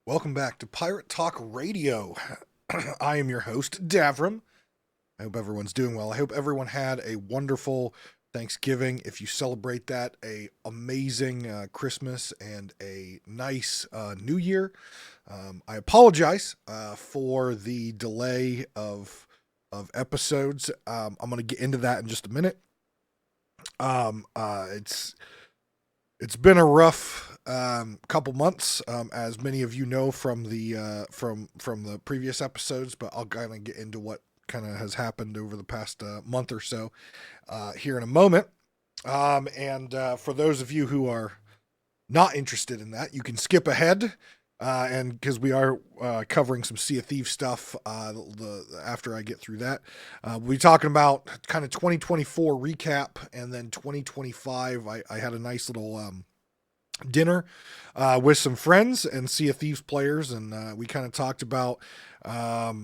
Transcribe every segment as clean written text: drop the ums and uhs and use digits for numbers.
Welcome back to Pirate Talk Radio. I am your host, Davram. I hope everyone's doing well. I hope everyone had a wonderful Thanksgiving. If you celebrate that, a amazing Christmas and a nice New Year. I apologize for the delay of episodes. I'm going to get into that in just a minute. Um, uh, it's it's been a rough couple months, as many of you know from the previous episodes. But I'll kind of get into what kind of has happened over the past month or so here in a moment. And for those of you who are not interested in that, you can skip ahead. And because we are covering some Sea of Thieves stuff, after I get through that, we'll be talking about kind of 2024 recap, and then 2025. I had a nice little dinner with some friends and Sea of Thieves players, and we kind of talked about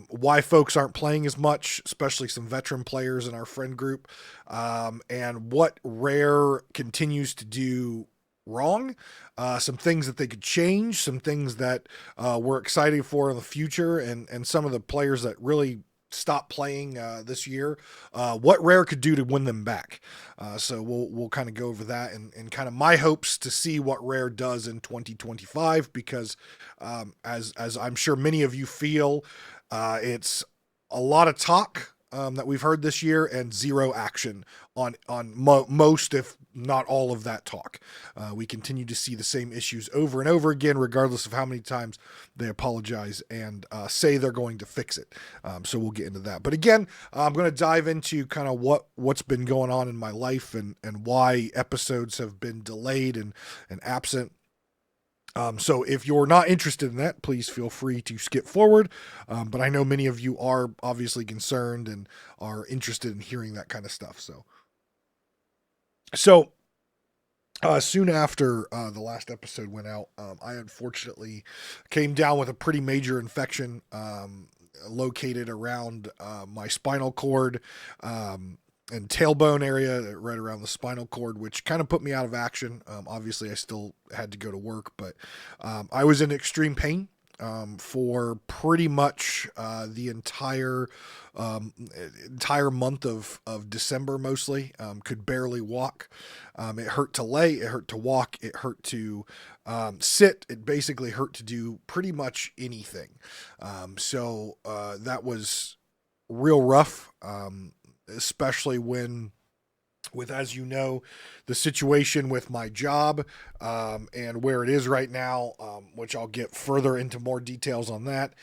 why folks aren't playing as much, especially some veteran players in our friend group, and what Rare continues to do wrong, some things that they could change, some things that we're excited for in the future, and some of the players that really stopped playing this year, what Rare could do to win them back. So we'll kind of go over that, and kind of my hopes to see what Rare does in 2025, because as I'm sure many of you feel, it's a lot of talk that we've heard this year and zero action on most, if not all, of that talk. We continue to see the same issues over and over again, regardless of how many times they apologize and say they're going to fix it. So we'll get into that. But again, I'm going to dive into kind of what's been going on in my life, and why episodes have been delayed and absent. So if you're not interested in that, please feel free to skip forward. But I know many of you are obviously concerned and are interested in hearing that kind of stuff. So soon after the last episode went out, I unfortunately came down with a pretty major infection, located around my spinal cord, and tailbone area, right around the spinal cord, which kind of put me out of action. Obviously, I still had to go to work, but I was in extreme pain for pretty much the um, entire month of December, mostly. Could barely walk. It hurt to lay, it hurt to walk, it hurt to sit. It basically hurt to do pretty much anything. So that was real rough, especially with, as you know, the situation with my job, and where it is right now, which I'll get further into more details on that.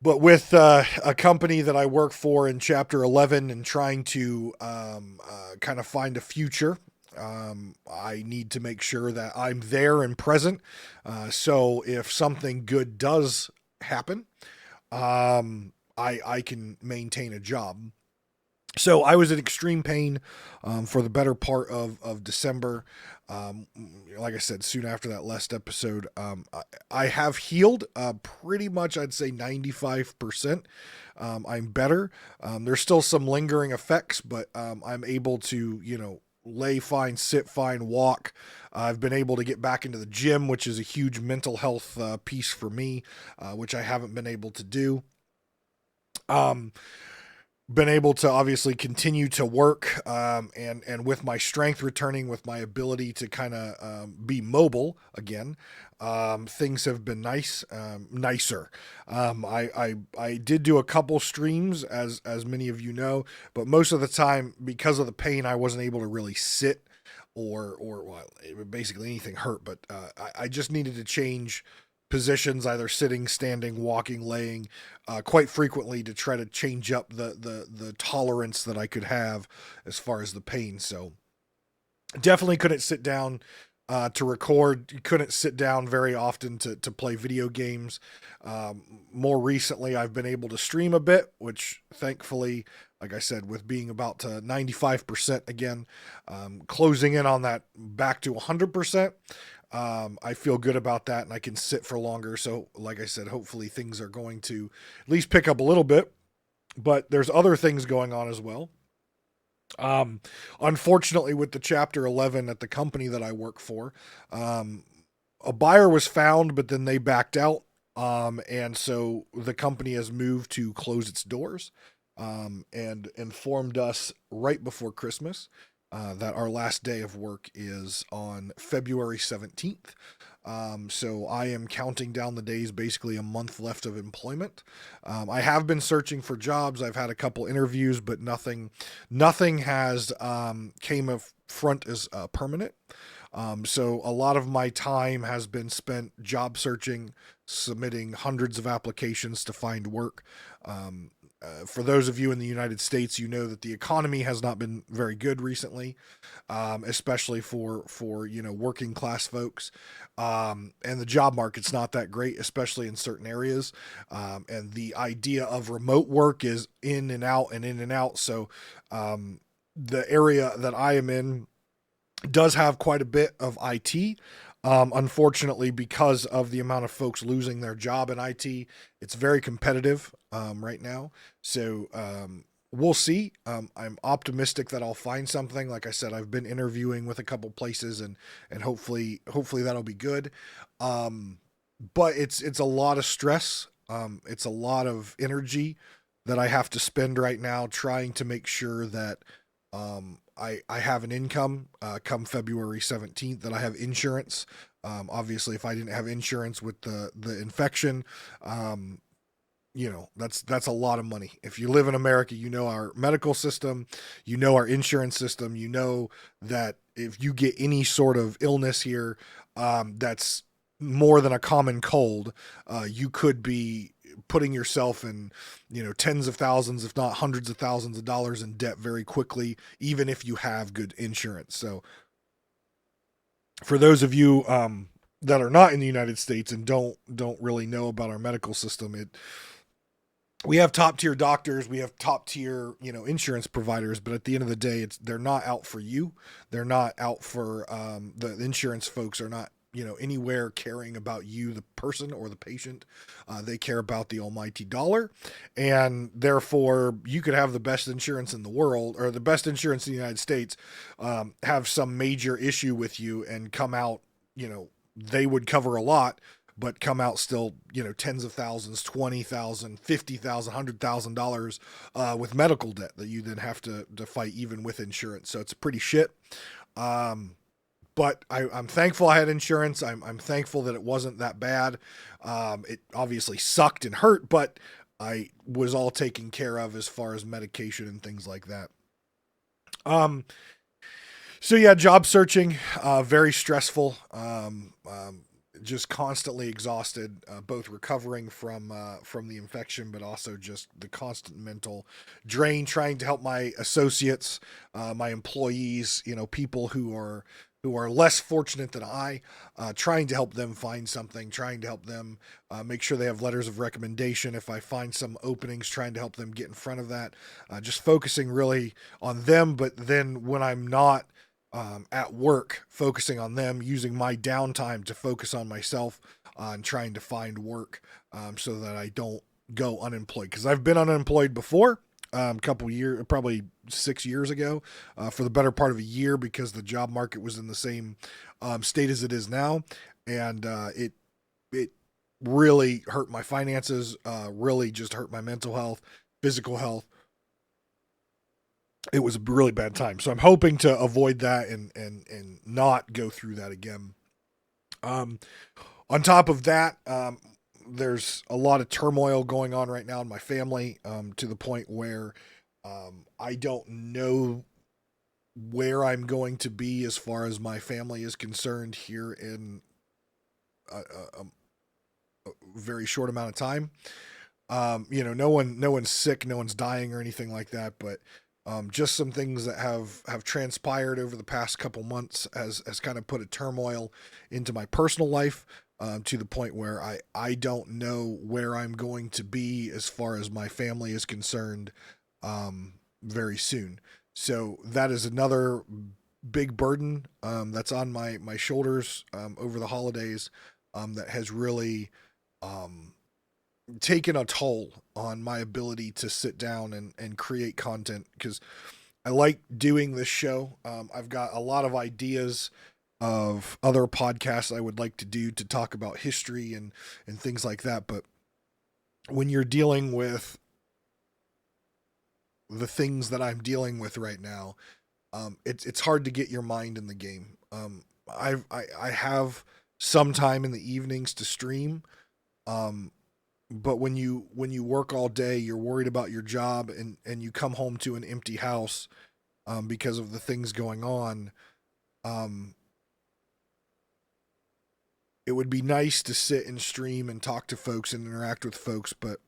But with a company that I work for in Chapter 11, and trying to kind of find a future, I need to make sure that I'm there and present. So if something good does happen, I can maintain a job. So I was in extreme pain for the better part of December. Um, like I said, soon after that last episode, I have healed pretty much, I'd say 95%. I'm better. There's still some lingering effects, but I'm able to, lay fine, sit fine, walk. I've been able to get back into the gym, which is a huge mental health piece for me, which I haven't been able to do. Um, been able to obviously continue to work, and with my strength returning, with my ability to kind of be mobile again, things have been nicer. I did do a couple streams, as many of you know, but most of the time, because of the pain, I wasn't able to really sit, or well, basically anything hurt. But I just needed to change positions, either sitting, standing, walking, laying, quite frequently, to try to change up the tolerance that I could have as far as the pain. So definitely couldn't sit down to record. Couldn't sit down very often to play video games. More recently, I've been able to stream a bit, which thankfully, like I said, with being about to 95% again, closing in on that back to 100%. I feel good about that, and I can sit for longer. So, like I said, hopefully things are going to at least pick up a little bit. But there's other things going on as well. Um, Unfortunately, with the Chapter 11 at the company that I work for, um, a buyer was found, but then they backed out. And so the company has moved to close its doors, and informed us right before Christmas that our last day of work is on February 17th. So I am counting down the days, basically a month left of employment. I have been searching for jobs. I've had a couple interviews, but nothing has came of front as permanent. So a lot of my time has been spent job searching, submitting hundreds of applications to find work. For those of you in the United States, you know that the economy has not been very good recently, especially for working class folks, and the job market's not that great, especially in certain areas. And the idea of remote work is in and out and in and out. So the area that I am in does have quite a bit of IT. Unfortunately, because of the amount of folks losing their job in IT, it's very competitive right now. So we'll see. I'm optimistic that I'll find something. Like I said, I've been interviewing with a couple places, and hopefully that'll be good. Um, but it's a lot of stress. It's a lot of energy that I have to spend right now trying to make sure that I have an income come February 17th, that I have insurance. Obviously, if I didn't have insurance with the infection, um, that's a lot of money. If you live in America, you know our medical system, you know our insurance system, you know that if you get any sort of illness here, that's more than a common cold, you could be putting yourself in, tens of thousands, if not hundreds of thousands of dollars in debt very quickly, even if you have good insurance. So for those of you that are not in the United States and don't really know about our medical system, it we have top tier doctors, we have top tier insurance providers, but at the end of the day, they're not out for you. They're not out for the insurance folks are not anywhere caring about you, the person or the patient. They care about the almighty dollar, and therefore you could have the best insurance in the world or the best insurance in the United States, have some major issue with you and come out, they would cover a lot, but come out still, tens of thousands, 20,000, 50,000, $100,000 with medical debt that you then have to fight even with insurance. So it's pretty shit. Um, but I'm thankful I had insurance. I'm thankful that it wasn't that bad. It obviously sucked and hurt, but I was all taken care of as far as medication and things like that. Um, so yeah, job searching, very stressful. Just constantly exhausted, both recovering from the infection, but also just the constant mental drain. Trying to help my associates, my employees, people who are less fortunate than I, trying to help them find something, trying to help them make sure they have letters of recommendation. If I find some openings, trying to help them get in front of that, just focusing really on them. But then when I'm not at work, focusing on them, using my downtime to focus on myself, and trying to find work, so that I don't go unemployed. Because I've been unemployed before, a couple years, probably 6 years ago, for the better part of a year, because the job market was in the same state as it is now, and it really hurt my finances, really just hurt my mental health, physical health. It was a really bad time. So I'm hoping to avoid that and not go through that again. Um, on top of that, there's a lot of turmoil going on right now in my family, to the point where I don't know where I'm going to be as far as my family is concerned here in a very short amount of time. No one's sick, no one's dying or anything like that, but just some things that have transpired over the past couple months has kind of put a turmoil into my personal life, to the point where I don't know where I'm going to be as far as my family is concerned, very soon. So that is another big burden, that's on my shoulders, over the holidays, that has really um, taken a toll on my ability to sit down and create content, because I like doing this show. I've got a lot of ideas of other podcasts I would like to do to talk about history and things like that. But when you're dealing with the things that I'm dealing with right now, it's hard to get your mind in the game. I have some time in the evenings to stream, um, but when you work all day, you're worried about your job, and you come home to an empty house because of the things going on. Um, it would be nice to sit and stream and talk to folks and interact with folks, but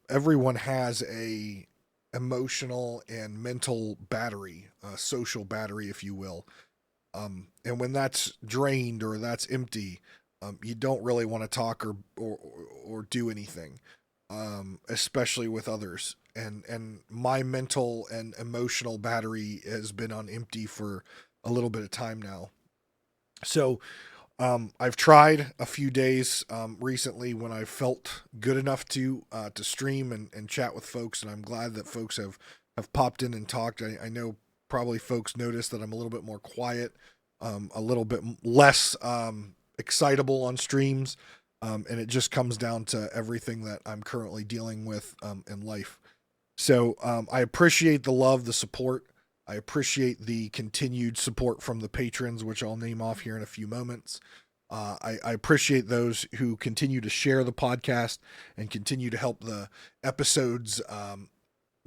everyone has a emotional and mental battery, social battery, if you will. And when that's drained or that's empty, you don't really want to talk or do anything, especially with others. And my mental and emotional battery has been on empty for a little bit of time now. So I've tried a few days recently when I felt good enough to stream and chat with folks, and I'm glad that folks have popped in and talked. I know probably folks noticed that I'm a little bit more quiet, a little bit less excitable on streams, and it just comes down to everything that I'm currently dealing with in life. So I appreciate the love, the support. I appreciate the continued support from the patrons, which I'll name off here in a few moments. I appreciate those who continue to share the podcast and continue to help the episodes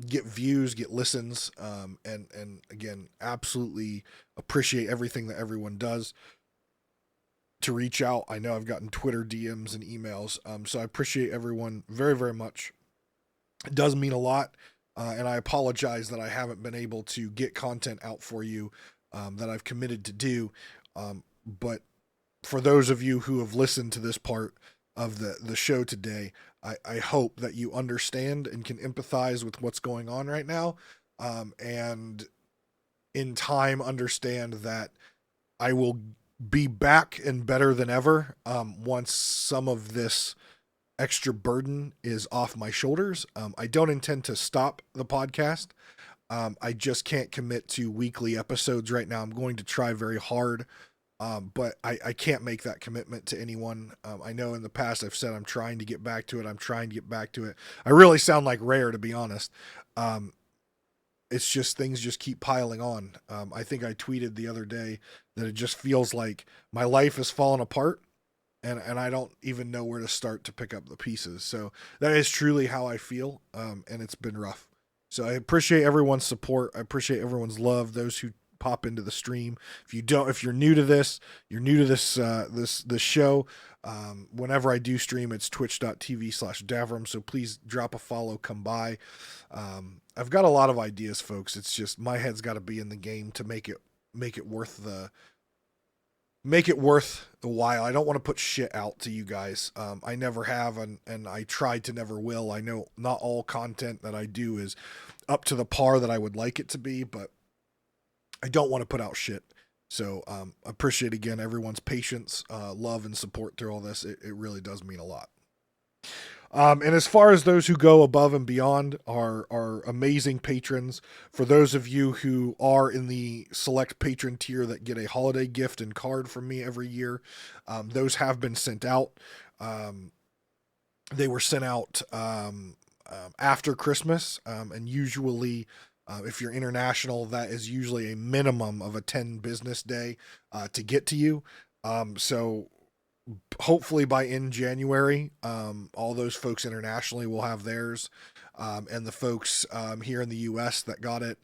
get views, get listens, and again, absolutely appreciate everything that everyone does to reach out. I know I've gotten Twitter DMs and emails, so I appreciate everyone very, very much. It does mean a lot. And I apologize that I haven't been able to get content out for you that I've committed to do. But for those of you who have listened to this part of the show today, I hope that you understand and can empathize with what's going on right now. And in time, understand that I will be back and better than ever once some of this extra burden is off my shoulders. I don't intend to stop the podcast. I just can't commit to weekly episodes right now. I'm going to try very hard, but I can't make that commitment to anyone. I know in the past I've said I'm trying to get back to it. I'm trying to get back to it. I really sound like Rare, to be honest. It's just things just keep piling on. I think I tweeted the other day that it just feels like my life has fallen apart, and I don't even know where to start to pick up the pieces. So that is truly how I feel, and it's been rough. So I appreciate everyone's support. I appreciate everyone's love. Those who pop into the stream. If you're new to this, this show. Whenever I do stream, it's twitch.tv/Davram. So please drop a follow, come by. I've got a lot of ideas, folks. It's just my head's got to be in the game to make it worth the while. I don't want to put shit out to you guys. I never have, and I tried to never will. I know not all content that I do is up to the par that I would like it to be, but I don't want to put out shit. So appreciate again everyone's patience, love, and support through all this. It really does mean a lot. And as far as those who go above and beyond are amazing patrons. For those of you who are in the select patron tier that get a holiday gift and card from me every year, those have been sent out. They were sent out after Christmas, and usually, if you're international, that is usually a minimum of a 10 business day to get to you. So hopefully by in January, all those folks internationally will have theirs, and the folks here in the U.S. that got it,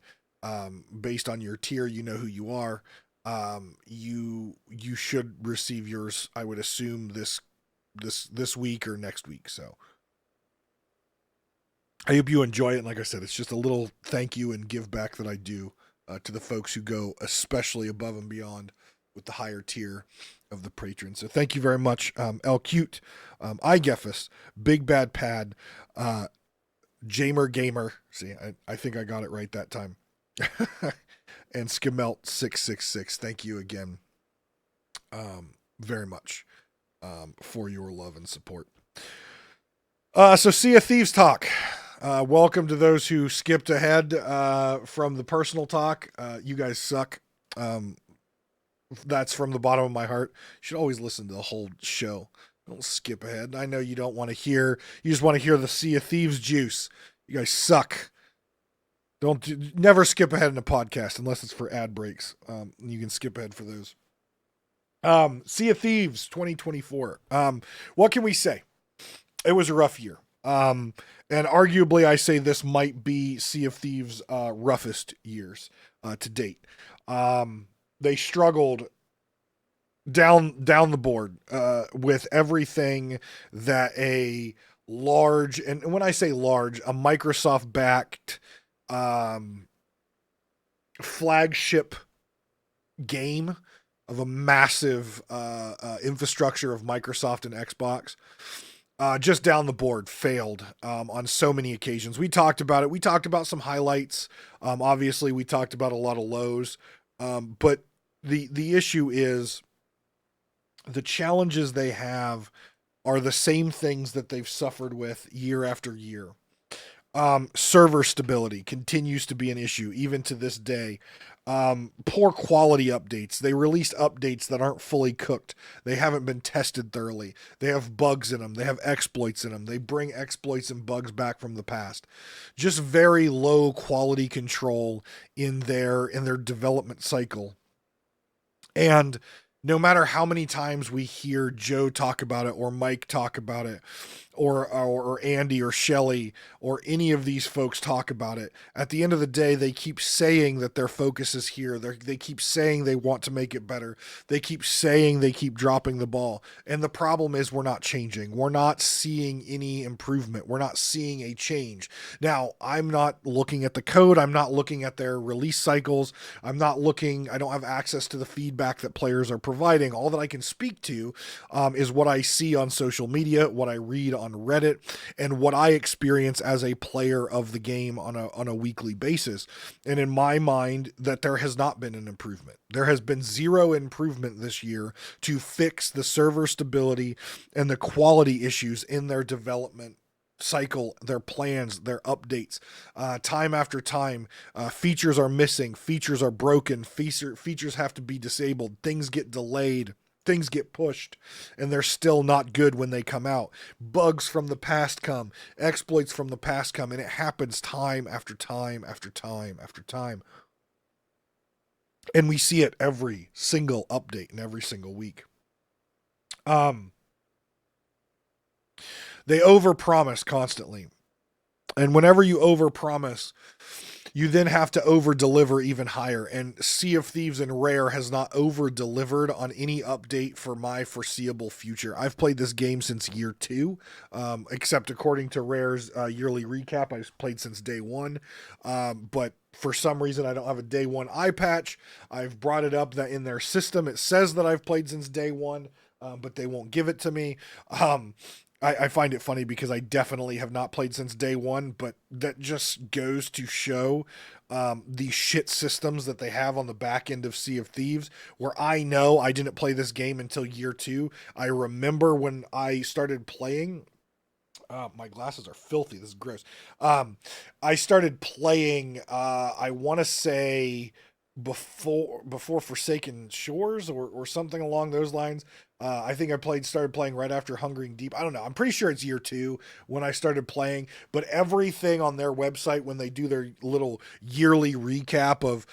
based on your tier, you know who you are. You should receive yours, I would assume this week or next week. So I hope you enjoy it. And like I said, it's just a little thank you and give back that I do to the folks who go especially above and beyond with the higher tier of the patrons. So thank you very much, El Cute, iGeffus, Big Bad Pad, Jamer Gamer. See, I think I got it right that time. And Skimelt666. Thank you again, very much, for your love and support. So Sea of Thieves talk. Welcome to those who skipped ahead from the personal talk. You guys suck. That's from the bottom of my heart. You should always listen to the whole show. Don't skip ahead. I know you don't want to hear. You just want to hear the Sea of Thieves juice. You guys suck. Never skip ahead in a podcast unless it's for ad breaks. You can skip ahead for those. Sea of Thieves 2024. What can we say? It was a rough year. And arguably, I say this might be Sea of Thieves' roughest years to date. They struggled down the board with everything that a large, and when I say large, a Microsoft backed um, flagship game of a massive infrastructure of Microsoft and Xbox. Just down the board failed on so many occasions. We talked about it. We talked about some highlights. Obviously, we talked about a lot of lows. But the issue is the challenges they have are the same things that they've suffered with year after year. Server stability continues to be an issue even to this day. Poor quality updates. They released updates that aren't fully cooked. They haven't been tested thoroughly. They have bugs in them. They have exploits in them. They bring exploits and bugs back from the past. Just very low quality control in their development cycle. And no matter how many times we hear Joe talk about it or Mike talk about it or Andy or Shelly or any of these folks talk about it, at the end of the day, they keep saying that their focus is here. They keep saying they want to make it better. They keep saying they keep dropping the ball. And the problem is we're not changing. We're not seeing any improvement. We're not seeing a change. Now, I'm not looking at the code. I'm not looking at their release cycles. I don't have access to the feedback that players are providing. All that I can speak to is what I see on social media, what I read on Reddit, and what I experience as a player of the game on a weekly basis. And in my mind, that there has not been an improvement. There has been zero improvement this year to fix the server stability and the quality issues in their development cycle, their plans, their updates. Time after time, features are missing, features are broken, features have to be disabled, things get delayed, things get pushed, and they're still not good when they come out. Bugs from the past come, exploits from the past come, and it happens time after time after time after time. And we see it every single update and every single week. Um, they overpromise constantly. And whenever you overpromise, you then have to over deliver even higher. And Sea of Thieves and Rare has not over delivered on any update for my foreseeable future. I've played this game since year two, except according to Rare's yearly recap, I've played since day one. But for some reason, I don't have a day one eye patch. I've brought it up that in their system it says that I've played since day one, but they won't give it to me. I find it funny because I definitely have not played since day one, but that just goes to show the shit systems that they have on the back end of Sea of Thieves, where I know I didn't play this game until year two. I remember when I started playing. My glasses are filthy. This is gross. I started playing. I want to say before Forsaken Shores or something along those lines. I think started playing right after Hungering Deep. I don't know. I'm pretty sure it's year two when I started playing. But everything on their website when they do their little yearly recap of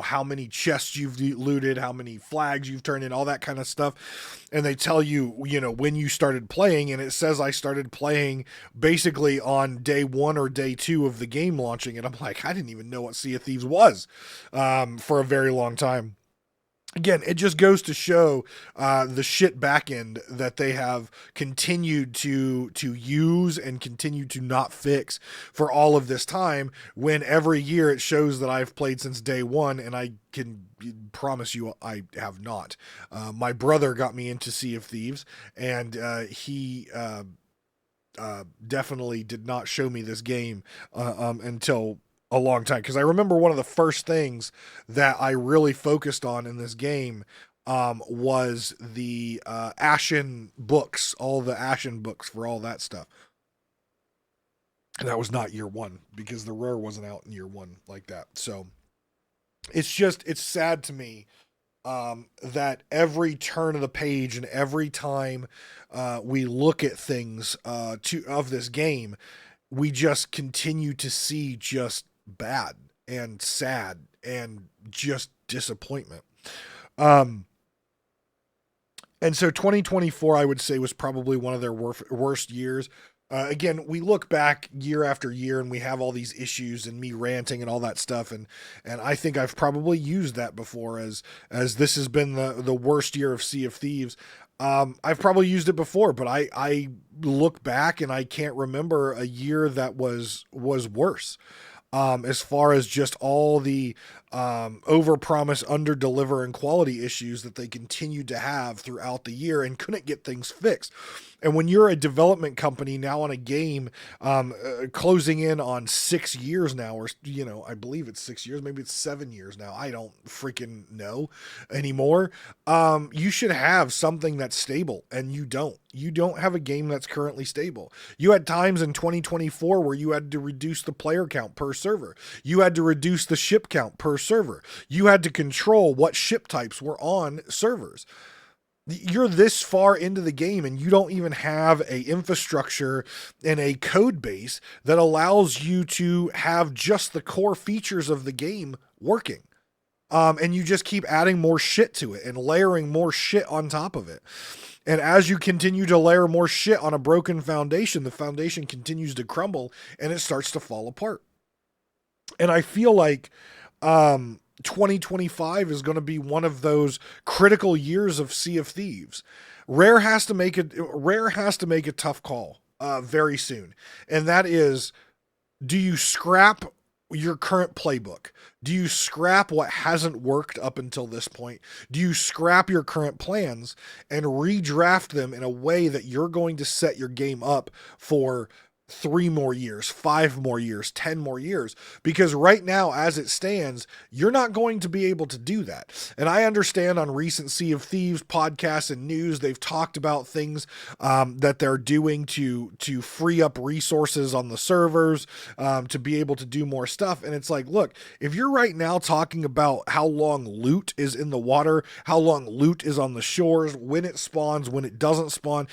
how many chests you've looted, how many flags you've turned in, all that kind of stuff, and they tell you when you started playing, and it says I started playing basically on day one or day two of the game launching, and I'm like, I didn't even know what Sea of Thieves was for a very long time. Again, it just goes to show the shit back end that they have continued to use and continue to not fix for all of this time. When every year it shows that I've played since day one, and I can promise you I have not. My brother got me into Sea of Thieves, and he definitely did not show me this game until a long time, because I remember one of the first things that I really focused on in this game was the Ashen books, all the Ashen books for all that stuff. And that was not year one because the Rare wasn't out in year one like that. So it's sad to me that every turn of the page and every time we look at things of this game, we just continue to see just bad and sad and just disappointment. Um, and so 2024, I would say, was probably one of their worst years. Again, we look back year after year and we have all these issues and me ranting and all that stuff. And I think I've probably used that before as this has been the worst year of Sea of Thieves. I've probably used it before, but I look back and I can't remember a year that was worse. As far as just all the over promise, under deliver, and quality issues that they continued to have throughout the year and couldn't get things fixed. And when you're a development company now on a game closing in on 6 years now, or, I believe it's 6 years, maybe it's 7 years now. I don't freaking know anymore. You should have something that's stable, and you don't. You don't have a game that's currently stable. You had times in 2024 where you had to reduce the player count per server. You had to reduce the ship count per server. You had to control what ship types were on servers. You're this far into the game and you don't even have a infrastructure and a code base that allows you to have just the core features of the game working. And you just keep adding more shit to it and layering more shit on top of it. And as you continue to layer more shit on a broken foundation, the foundation continues to crumble and it starts to fall apart. And I feel like 2025 is going to be one of those critical years of Sea of Thieves. Rare has to make a tough call very soon, and that is: do you scrap your current playbook? Do you scrap what hasn't worked up until this point? Do you scrap your current plans and redraft them in a way that you're going to set your game up for 3 more years, 5 more years, 10 more years? Because right now, as it stands, you're not going to be able to do that. And I understand on recent Sea of Thieves podcasts and news, they've talked about things that they're doing to free up resources on the servers to be able to do more stuff. And it's like, look, if you're right now talking about how long loot is in the water, how long loot is on the shores, when it spawns, when it doesn't spawn,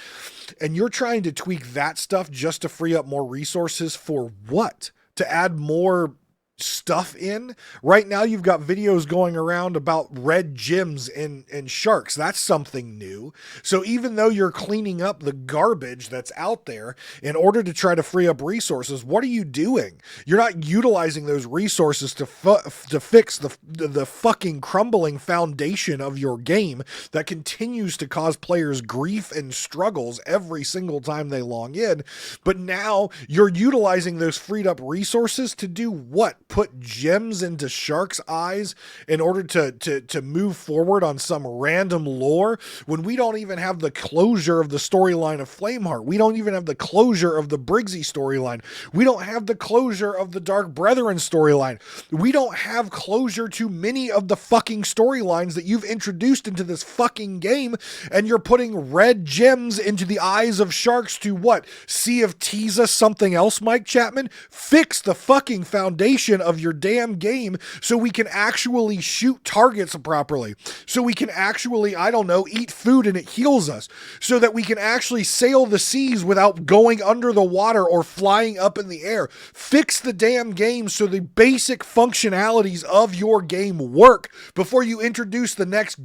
and you're trying to tweak that stuff just to free up more resources for what? To add more stuff in? Right now you've got videos going around about red gems and sharks. That's something new. So even though you're cleaning up the garbage that's out there in order to try to free up resources, what are you doing? You're not utilizing those resources to fix the fucking crumbling foundation of your game that continues to cause players grief and struggles every single time they log in. But now you're utilizing those freed up resources to do what? Put gems into sharks' eyes in order to move forward on some random lore when we don't even have the closure of the storyline of Flameheart. We don't even have the closure of the Briggsy storyline. We don't have the closure of the Dark Brethren storyline. We don't have closure to many of the fucking storylines that you've introduced into this fucking game, and you're putting red gems into the eyes of sharks to what? Sea of Thieves something else, Mike Chapman? Fix the fucking foundation of your damn game so we can actually shoot targets properly, so we can actually, I don't know, eat food and it heals us, so that we can actually sail the seas without going under the water or flying up in the air. Fix the damn game so the basic functionalities of your game work before you introduce the next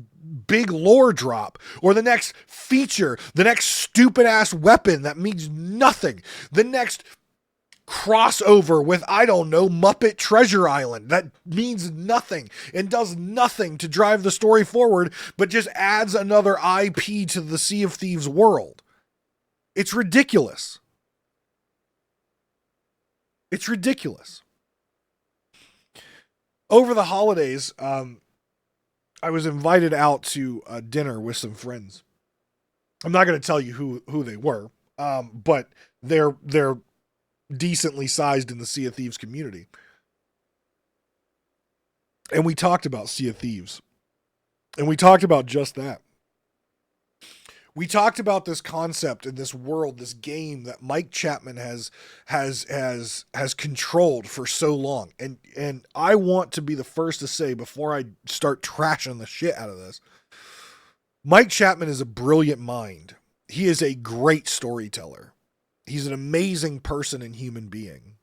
big lore drop or the next feature, the next stupid ass weapon that means nothing, the next crossover with, I don't know, Muppet Treasure Island that means nothing and does nothing to drive the story forward, but just adds another IP to the Sea of Thieves world. It's ridiculous. It's ridiculous. Over the holidays, I was invited out to dinner with some friends. I'm not going to tell you who they were, but they're decently sized in the Sea of Thieves community. And we talked about Sea of Thieves. And we talked about just that. We talked about this concept in this world, this game that Mike Chapman has controlled for so long. And I want to be the first to say before I start trashing the shit out of this. Mike Chapman is a brilliant mind. He is a great storyteller. He's an amazing person and human being.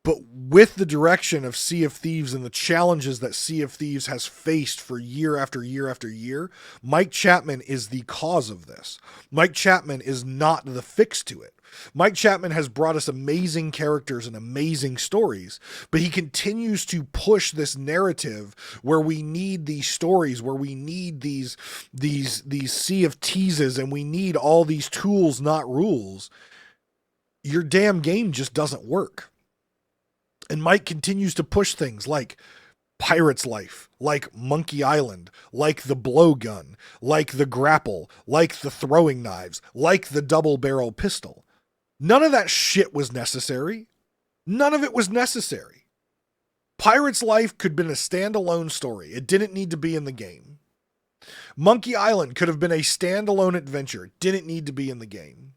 But with the direction of Sea of Thieves and the challenges that Sea of Thieves has faced for year after year after year, Mike Chapman is the cause of this. Mike Chapman is not the fix to it. Mike Chapman has brought us amazing characters and amazing stories, but he continues to push this narrative where we need these stories, where we need these Sea of Teases, and we need all these tools, not rules. Your damn game just doesn't work. And Mike continues to push things like Pirate's Life, like Monkey Island, like the blowgun, like the grapple, like the throwing knives, like the double barrel pistol. None of that shit was necessary. None of it was necessary. Pirate's Life could have been a standalone story. It didn't need to be in the game. Monkey Island could have been a standalone adventure. It didn't need to be in the game.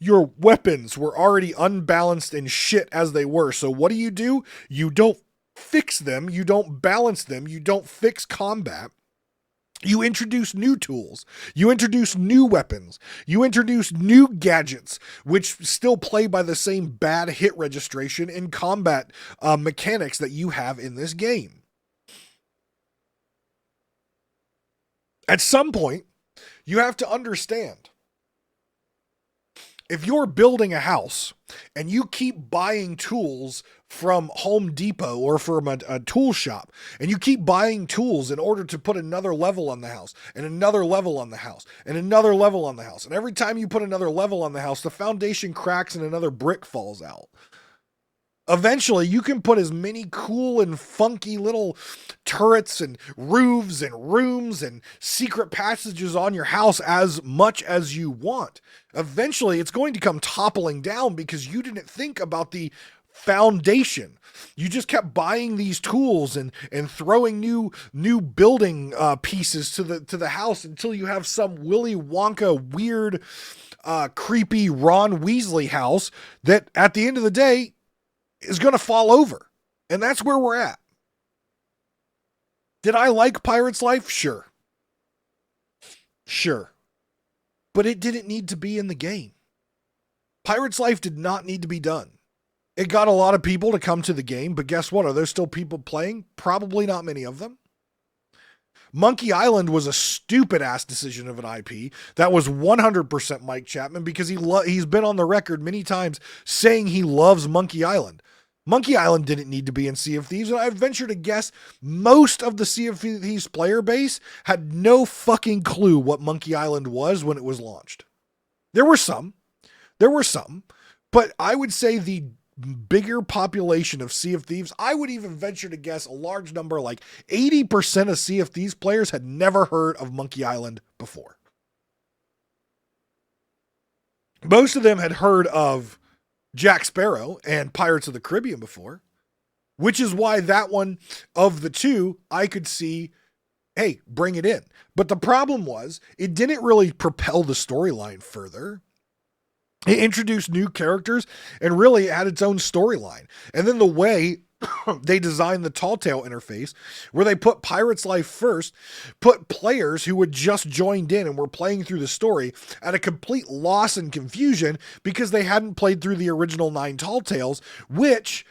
Your weapons were already unbalanced and shit as they were. So what do? You don't fix them. You don't balance them. You don't fix combat. You introduce new tools. You introduce new weapons. You introduce new gadgets, which still play by the same bad hit registration and combat mechanics that you have in this game. At some point, you have to understand, if you're building a house and you keep buying tools from Home Depot or from a tool shop, and you keep buying tools in order to put another level on the house and another level on the house and another level on the house, and every time you put another level on the house, the foundation cracks and another brick falls out. Eventually, you can put as many cool and funky little turrets and roofs and rooms and secret passages on your house as much as you want. Eventually, it's going to come toppling down because you didn't think about the foundation. You just kept buying these tools and throwing new building pieces to the house until you have some Willy Wonka weird, creepy Ron Weasley house that at the end of the day is going to fall over. And that's where we're at. Did I like Pirate's Life? Sure. But it didn't need to be in the game. Pirate's Life did not need to be done. It got a lot of people to come to the game, but guess what? Are there still people playing? Probably not many of them. Monkey Island was a stupid ass decision of an IP. That was 100% Mike Chapman because he's been on the record many times saying he loves Monkey Island. Monkey Island didn't need to be in Sea of Thieves, and I venture to guess most of the Sea of Thieves player base had no fucking clue what Monkey Island was when it was launched. There were some, but I would say the bigger population of Sea of Thieves, I would even venture to guess a large number, like 80% of Sea of Thieves players had never heard of Monkey Island before. Most of them had heard of Jack Sparrow and Pirates of the Caribbean before, which is why that one of the two, I could see, hey, bring it in. But the problem was, it didn't really propel the storyline further. It introduced new characters and really had its own storyline. And then the way they designed the Tall Tale interface, where they put Pirate's Life first, put players who had just joined in and were playing through the story at a complete loss and confusion because they hadn't played through the original 9 Tall Tales, which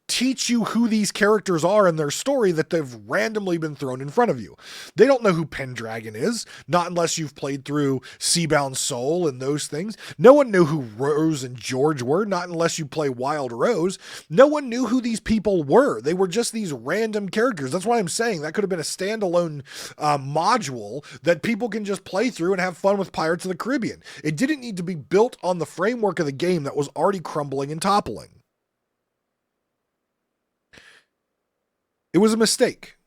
teach you who these characters are in their story that they've randomly been thrown in front of you. They don't know who Pendragon is, not unless you've played through Seabound Soul and those things. No one knew who Rose and George were, not unless you play Wild Rose. No one knew who these people were. They were just these random characters. That's why I'm saying that could have been a standalone module that people can just play through and have fun with Pirates of the Caribbean. It didn't need to be built on the framework of the game that was already crumbling and toppling. It was a mistake.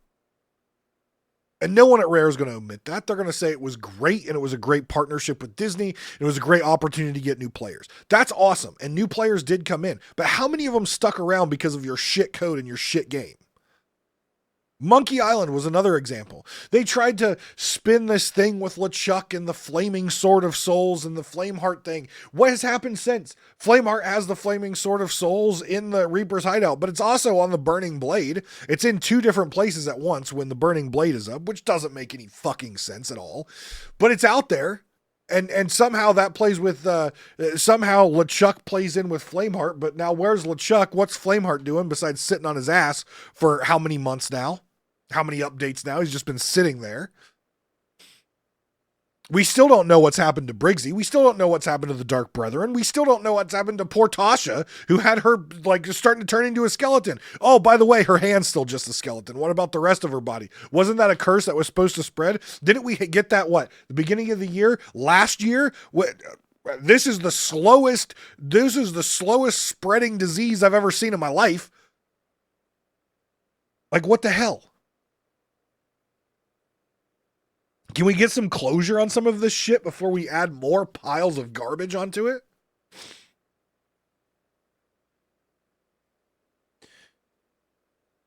And no one at Rare is going to admit that. They're going to say it was great and it was a great partnership with Disney. And it was a great opportunity to get new players. That's awesome. And new players did come in. But how many of them stuck around because of your shit code and your shit game? Monkey Island was another example. They tried to spin this thing with LeChuck and the Flaming Sword of Souls and the Flameheart thing. What has happened since? Flameheart has the Flaming Sword of Souls in the Reaper's hideout, but it's also on the Burning Blade. It's in two different places at once when the Burning Blade is up, which doesn't make any fucking sense at all. But it's out there. And somehow that plays with somehow LeChuck plays in with Flameheart, but now where's LeChuck? What's Flameheart doing besides sitting on his ass for how many months now? How many updates now? He's just been sitting there. We still don't know what's happened to Briggsy. We still don't know what's happened to the Dark Brethren. We still don't know what's happened to poor Tasha, who had her like starting to turn into a skeleton. Oh, by the way, her hand's still just a skeleton. What about the rest of her body? Wasn't that a curse that was supposed to spread? Didn't we get that, what, the beginning of the year? Last year? What? This is the slowest spreading disease I've ever seen in my life. Like, what the hell? Can we get some closure on some of this shit before we add more piles of garbage onto it?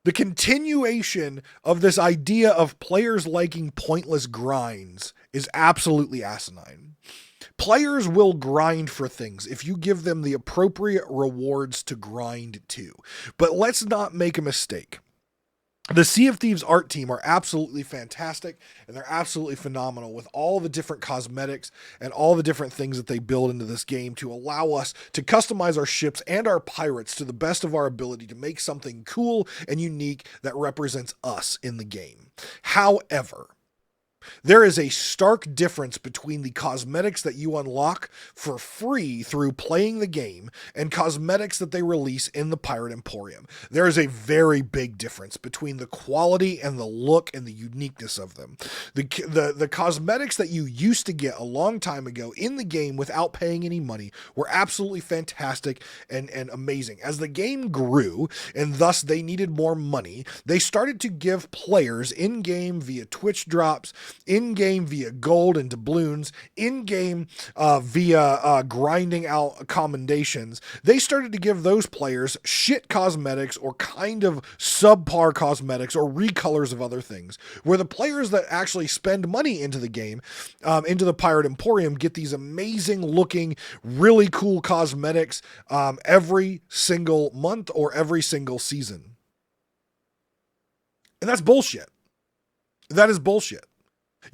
The continuation of this idea of players liking pointless grinds is absolutely asinine. Players will grind for things if you give them the appropriate rewards to grind to. But let's not make a mistake. The Sea of Thieves art team are absolutely fantastic, and they're absolutely phenomenal with all the different cosmetics and all the different things that they build into this game to allow us to customize our ships and our pirates to the best of our ability to make something cool and unique that represents us in the game. However, there is a stark difference between the cosmetics that you unlock for free through playing the game and cosmetics that they release in the Pirate Emporium. There is a very big difference between the quality and the look and the uniqueness of them. The cosmetics that you used to get a long time ago in the game without paying any money were absolutely fantastic and amazing. As the game grew and thus they needed more money, they started to give players in-game via Twitch drops, in-game via gold and doubloons, in-game via grinding out commendations. They started to give those players shit cosmetics or kind of subpar cosmetics or recolors of other things, where the players that actually spend money into the game, into the Pirate Emporium, get these amazing looking, really cool cosmetics every single month or every single season. And that's bullshit. That is bullshit.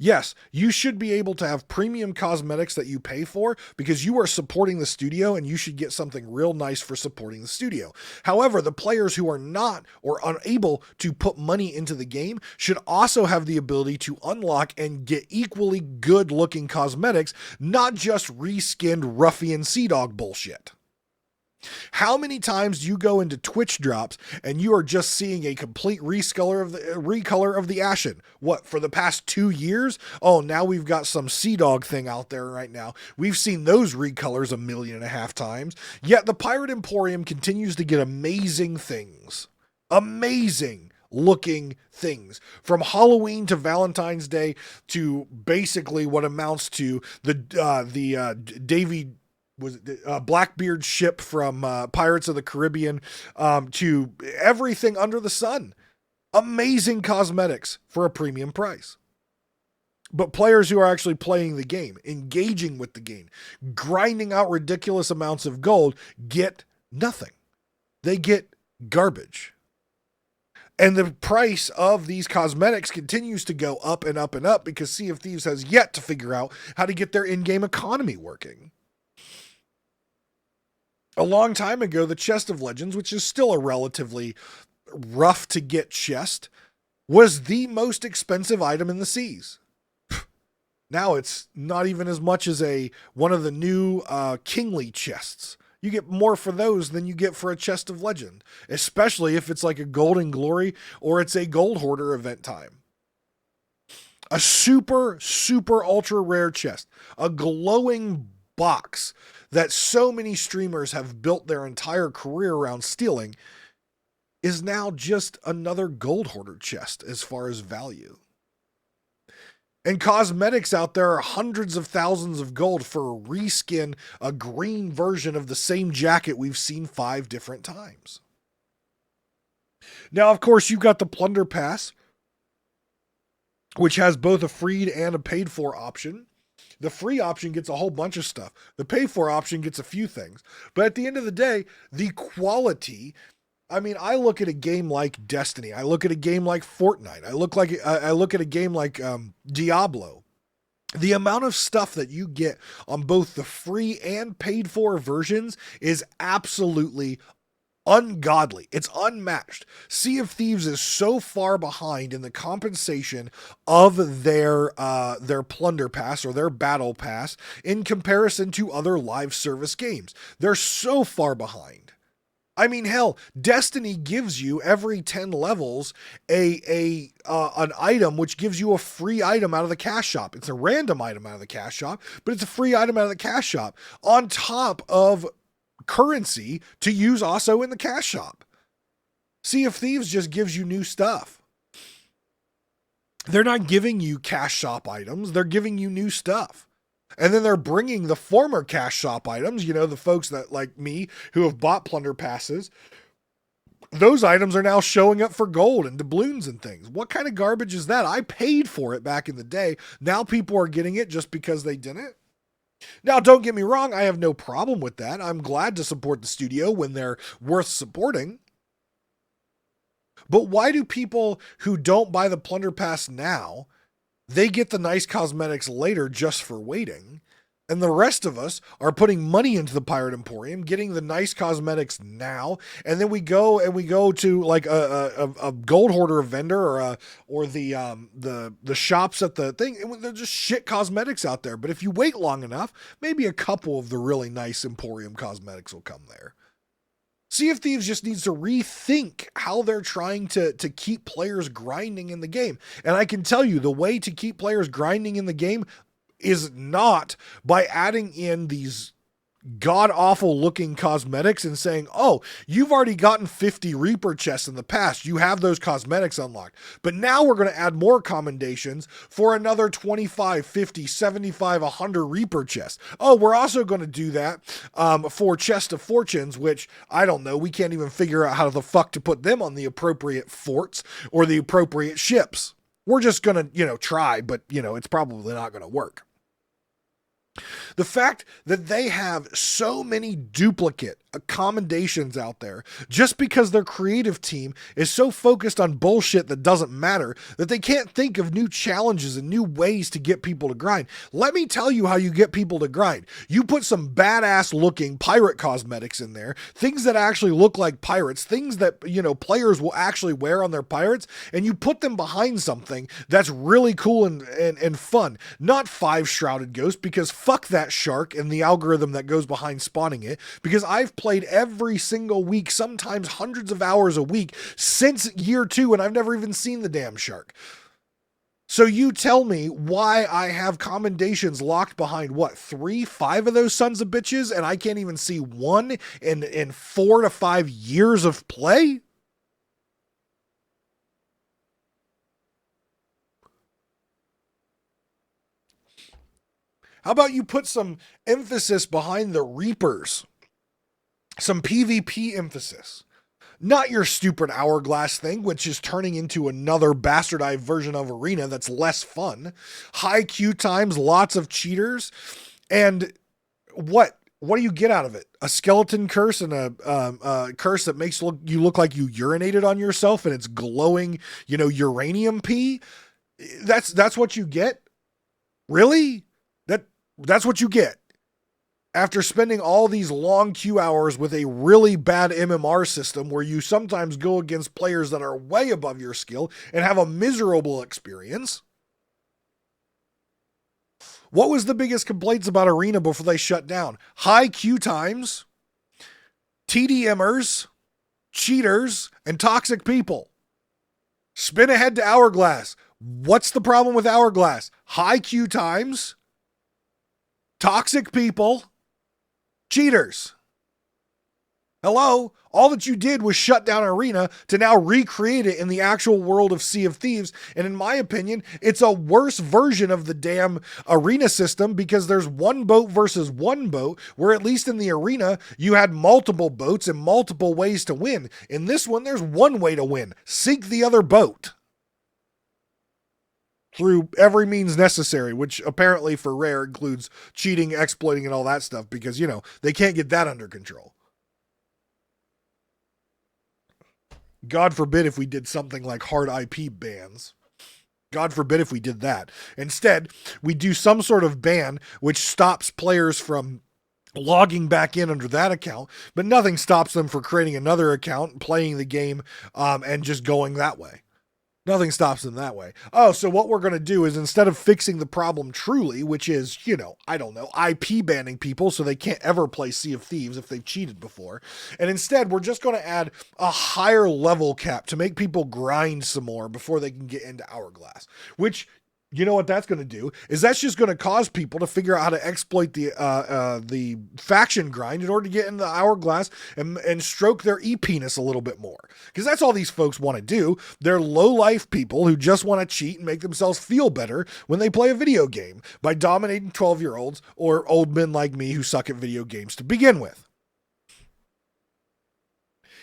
Yes, you should be able to have premium cosmetics that you pay for because you are supporting the studio and you should get something real nice for supporting the studio. However, the players who are not or unable to put money into the game should also have the ability to unlock and get equally good looking cosmetics, not just reskinned ruffian sea dog bullshit. How many times do you go into Twitch drops and you are just seeing a complete recolor of the Ashen? What, for the past 2 years? Oh, now we've got some Sea Dog thing out there right now. We've seen those recolors 1.5 million times. Yet the Pirate Emporium continues to get amazing things. Amazing looking things, from Halloween to Valentine's Day to basically what amounts to the Davy was Blackbeard ship from Pirates of the Caribbean, to everything under the sun. Amazing cosmetics for a premium price. But players who are actually playing the game, engaging with the game, grinding out ridiculous amounts of gold, get nothing. They get garbage. And the price of these cosmetics continues to go up and up and up because Sea of Thieves has yet to figure out how to get their in-game economy working. A long time ago, the Chest of Legends, which is still a relatively rough to get chest, was the most expensive item in the seas. Now it's not even as much as one of the new kingly chests. You get more for those than you get for a Chest of Legend, especially if it's like a Golden Glory or it's a Gold Hoarder event time. A super, super ultra rare chest, a glowing box that so many streamers have built their entire career around stealing, is now just another Gold Hoarder chest as far as value. And cosmetics out there are hundreds of thousands of gold for a reskin, a green version of the same jacket we've seen 5 different times. Now, of course, you've got the Plunder Pass, which has both a free and a paid for option. The free option gets a whole bunch of stuff. The pay for option gets a few things. But at the end of the day, the quality, I mean, I look at a game like Destiny. I look at a game like Fortnite. I look at a game like Diablo. The amount of stuff that you get on both the free and paid for versions is absolutely ungodly. It's unmatched. Sea of Thieves is so far behind in the compensation of their plunder pass or their battle pass in comparison to other live service games. They're so far behind. I mean, hell, Destiny gives you every 10 levels an item which gives you a free item out of the cash shop. It's a random item out of the cash shop, but it's a free item out of the cash shop on top of currency to use also in the cash shop. Sea of Thieves just gives you new stuff. They're not giving you cash shop items. They're giving you new stuff. And then they're bringing the former cash shop items, you know, the folks that like me who have bought plunder passes. Those items are now showing up for gold and doubloons and things. What kind of garbage is that? I paid for it back in the day. Now people are getting it just because they didn't. Now, don't get me wrong. I have no problem with that. I'm glad to support the studio when they're worth supporting. But why do people who don't buy the plunder pass now, they get the nice cosmetics later just for waiting? And the rest of us are putting money into the Pirate Emporium, getting the nice cosmetics now, and then we go to like a gold hoarder vendor or the shops at the thing. And they're just shit cosmetics out there. But if you wait long enough, maybe a couple of the really nice Emporium cosmetics will come there. Sea of Thieves just needs to rethink how they're trying to keep players grinding in the game. And I can tell you the way to keep players grinding in the game is not by adding in these god-awful looking cosmetics and saying, oh, you've already gotten 50 Reaper chests in the past. You have those cosmetics unlocked. But now we're going to add more commendations for another 25, 50, 75, 100 Reaper chests. Oh, we're also going to do that for Chest of Fortunes, which, I don't know, we can't even figure out how the fuck to put them on the appropriate forts or the appropriate ships. We're just going to, try, but, it's probably not going to work. The fact that they have so many duplicate accommodations out there just because their creative team is so focused on bullshit that doesn't matter that they can't think of new challenges and new ways to get people to grind. Let me tell you how you get people to grind. You put some badass looking pirate cosmetics in there, things that actually look like pirates, things that, players will actually wear on their pirates, and you put them behind something that's really cool and fun. Not 5 shrouded ghosts, because fuck that shark and the algorithm that goes behind spawning it, because I've played every single week, sometimes hundreds of hours a week since year 2, and I've never even seen the damn shark. So you tell me why I have commendations locked behind, 3, 5 of those sons of bitches, and I can't even see one in 4 to 5 years of play? How about you put some emphasis behind the Reapers? Some PvP emphasis. Not your stupid hourglass thing, which is turning into another bastardized version of Arena that's less fun. High queue times, lots of cheaters. And what do you get out of it? A skeleton curse and a curse that makes you look like you urinated on yourself and it's glowing, uranium pee? That's what you get? Really? That's what you get. After spending all these long queue hours with a really bad MMR system where you sometimes go against players that are way above your skill and have a miserable experience. What was the biggest complaints about Arena before they shut down? High queue times, TDMers, cheaters, and toxic people. Spin ahead to Hourglass. What's the problem with Hourglass? High queue times, toxic people, cheaters. Hello? All that you did was shut down Arena to now recreate it in the actual world of Sea of Thieves. And in my opinion, it's a worse version of the damn Arena system because there's one boat versus one boat, where at least in the Arena, you had multiple boats and multiple ways to win. In this one, there's one way to win. Sink the other boat. through every means necessary, which apparently for Rare includes cheating, exploiting, and all that stuff because, they can't get that under control. God forbid if we did something like hard IP bans. God forbid if we did that. Instead, we do some sort of ban which stops players from logging back in under that account, but nothing stops them from creating another account and playing the game and just going that way. Nothing stops them that way. Oh, so what we're going to do is instead of fixing the problem truly, which is, I don't know, IP banning people so they can't ever play Sea of Thieves if they've cheated before. And instead, we're just going to add a higher level cap to make people grind some more before they can get into Hourglass, which, you know what that's going to do is that's just going to cause people to figure out how to exploit the faction grind in order to get into the Hourglass and stroke their e-penis a little bit more. Because that's all these folks want to do. They're low-life people who just want to cheat and make themselves feel better when they play a video game by dominating 12-year-olds or old men like me who suck at video games to begin with.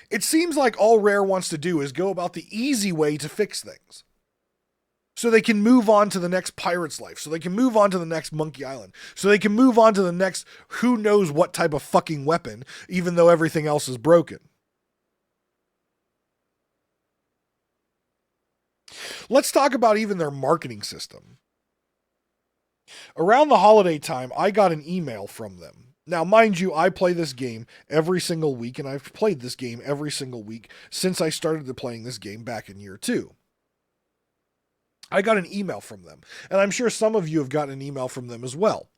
It seems like all Rare wants to do is go about the easy way to fix things. So they can move on to the next Pirate's Life. So they can move on to the next Monkey Island. So they can move on to the next who knows what type of fucking weapon, even though everything else is broken. Let's talk about even their marketing system. Around the holiday time, I got an email from them. Now, mind you, I play this game every single week, and I've played this game every single week since I started playing this game back in year 2. I got an email from them, and I'm sure some of you have gotten an email from them as well.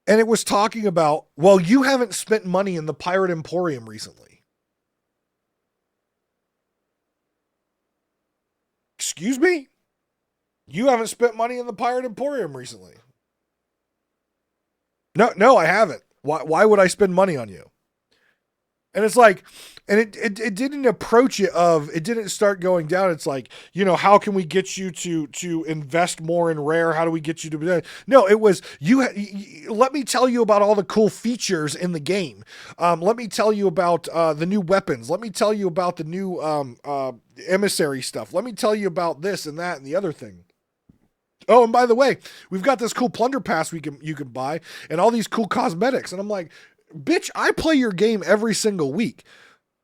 And it was talking about, well, you haven't spent money in the Pirate Emporium recently. Excuse me? You haven't spent money in the Pirate Emporium recently? No, I haven't. Why would I spend money on you? And it's like, and it didn't approach it it didn't start going down. It's like, how can we get you to invest more in Rare? How do we get you to, no, it was, let me tell you about all the cool features in the game. Let me tell you about the new weapons. Let me tell you about the new emissary stuff. Let me tell you about this and that and the other thing. Oh, and by the way, we've got this cool plunder pass you can buy and all these cool cosmetics. And I'm like, bitch, I play your game every single week.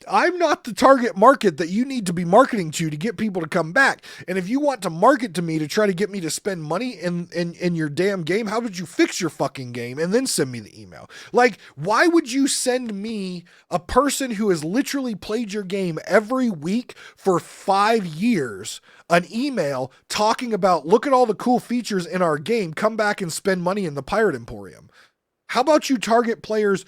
I'm not the target market that you need to be marketing to get people to come back. And if you want to market to me to try to get me to spend money in your damn game, how would you fix your fucking game and then send me the email? Like, why would you send me, a person who has literally played your game every week for 5 years, an email talking about, look at all the cool features in our game, come back and spend money in the Pirate Emporium? How about you target players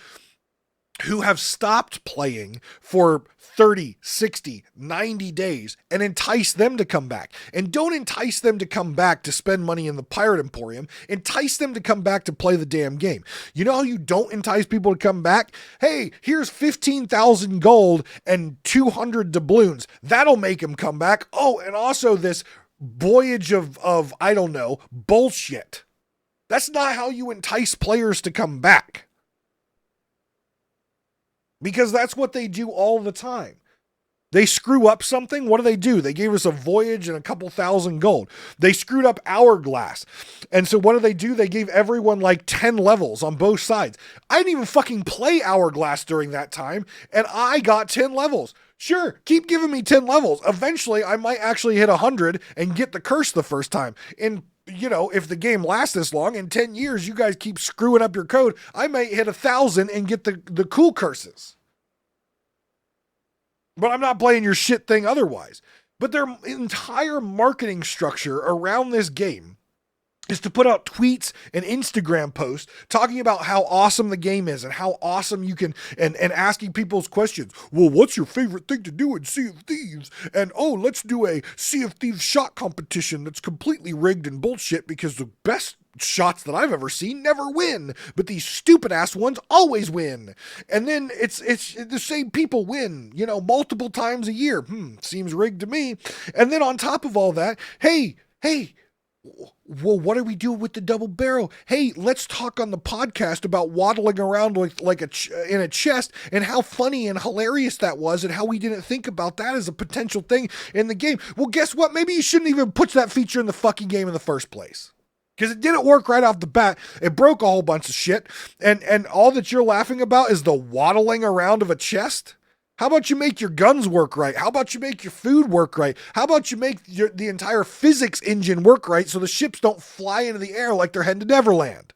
who have stopped playing for 30, 60, 90 days and entice them to come back? And don't entice them to come back to spend money in the Pirate Emporium. Entice them to come back to play the damn game. You know how you don't entice people to come back? Hey, here's 15,000 gold and 200 doubloons. That'll make them come back. Oh, and also this voyage of I don't know, bullshit. That's not how you entice players to come back. Because that's what they do all the time. They screw up something. What do? They gave us a voyage and a couple thousand gold. They screwed up Hourglass. And so what do? They gave everyone like 10 levels on both sides. I didn't even fucking play Hourglass during that time, and I got 10 levels. Sure, keep giving me 10 levels. Eventually, I might actually hit 100 and get the curse the first time. If the game lasts this long, in 10 years, you guys keep screwing up your code, I might hit 1,000 and get the cool curses. But I'm not playing your shit thing otherwise. But their entire marketing structure around this game is to put out tweets and Instagram posts talking about how awesome the game is and how awesome you can, and asking people's questions. Well, what's your favorite thing to do in Sea of Thieves? And let's do a Sea of Thieves shot competition that's completely rigged and bullshit because the best shots that I've ever seen never win, but these stupid ass ones always win. And then it's the same people win, multiple times a year. Seems rigged to me. And then on top of all that, hey, Well, what do we do with the double barrel? Hey, let's talk on the podcast about waddling around in a chest and how funny and hilarious that was and how we didn't think about that as a potential thing in the game. Well, guess what? Maybe you shouldn't even put that feature in the fucking game in the first place. Because it didn't work right off the bat. It broke a whole bunch of shit. And all that you're laughing about is the waddling around of a chest? How about you make your guns work right? How about you make your food work right? How about you make the entire physics engine work right so the ships don't fly into the air like they're heading to Neverland?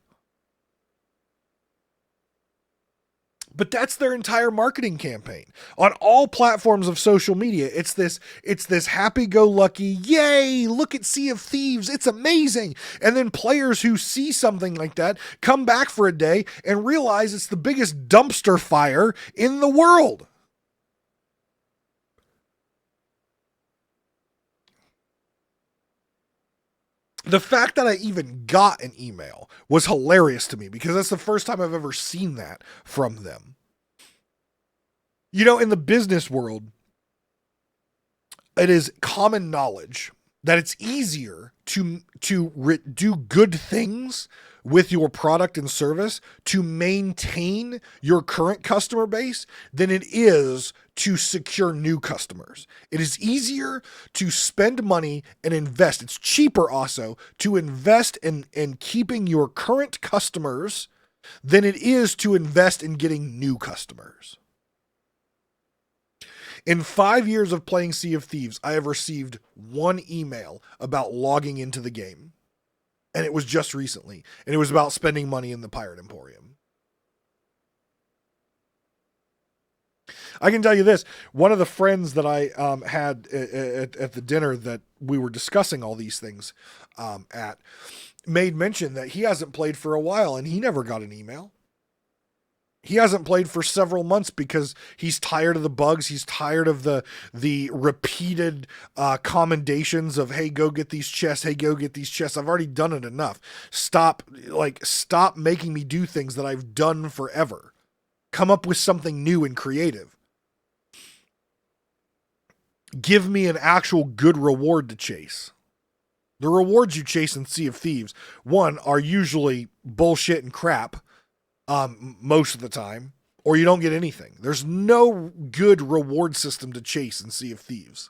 But that's their entire marketing campaign on all platforms of social media. It's this happy-go-lucky, yay, look at Sea of Thieves, it's amazing. And then players who see something like that come back for a day and realize it's the biggest dumpster fire in the world. The fact that I even got an email was hilarious to me because that's the first time I've ever seen that from them. You know, in the business world, it is common knowledge that it's easier to do good things with your product and service to maintain your current customer base than it is to secure new customers. It is easier to spend money and invest. It's cheaper also to invest in keeping your current customers than it is to invest in getting new customers. In 5 years of playing Sea of Thieves, I have received one email about logging into the game. And it was just recently. And it was about spending money in the Pirate Emporium. I can tell you this. One of the friends that I had at the dinner that we were discussing all these things at made mention that he hasn't played for a while and he never got an email. He hasn't played for several months because he's tired of the bugs. He's tired of the repeated commendations of, hey, go get these chests. Hey, go get these chests. I've already done it enough. Stop making me do things that I've done forever. Come up with something new and creative. Give me an actual good reward to chase. The rewards you chase in Sea of Thieves, one, are usually bullshit and crap. Most of the time, or you don't get anything. There's no good reward system to chase in Sea of Thieves.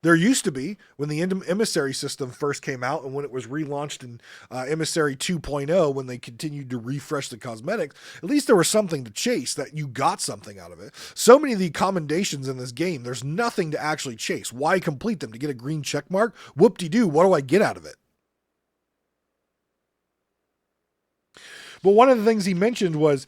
There used to be when the Emissary system first came out and when it was relaunched in Emissary 2.0, when they continued to refresh the cosmetics, at least there was something to chase, that you got something out of it. So many of the commendations in this game, there's nothing to actually chase. Why complete them? To get a green check mark? Whoop-de-doo, what do I get out of it? But one of the things he mentioned was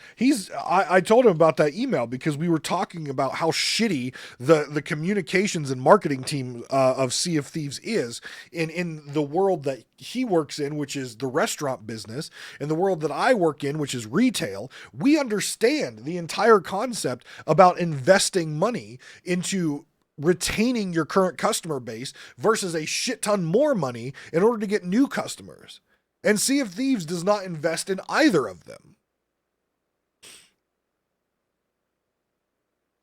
I told him about that email because we were talking about how shitty the communications and marketing team of Sea of Thieves is in the world that he works in, which is the restaurant business, and the world that I work in, which is retail. We understand the entire concept about investing money into retaining your current customer base versus a shit ton more money in order to get new customers. And Sea of Thieves does not invest in either of them.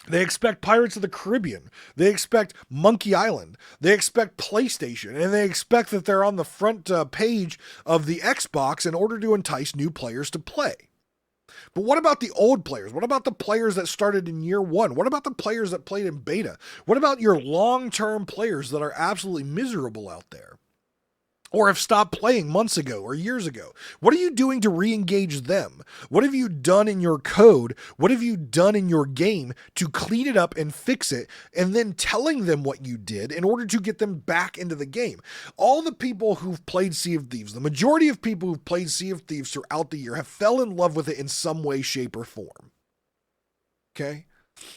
They expect Pirates of the Caribbean. They expect Monkey Island. They expect PlayStation. And they expect that they're on the front page of the Xbox in order to entice new players to play. But what about the old players? What about the players that started in year one? What about the players that played in beta? What about your long-term players that are absolutely miserable out there? Or have stopped playing months ago or years ago? What are you doing to re-engage them? What have you done in your code? What have you done in your game to clean it up and fix it, and then telling them what you did in order to get them back into the game? All the people who've played Sea of Thieves, the majority of people who've played Sea of Thieves throughout the year have fell in love with it in some way, shape, or form. Okay?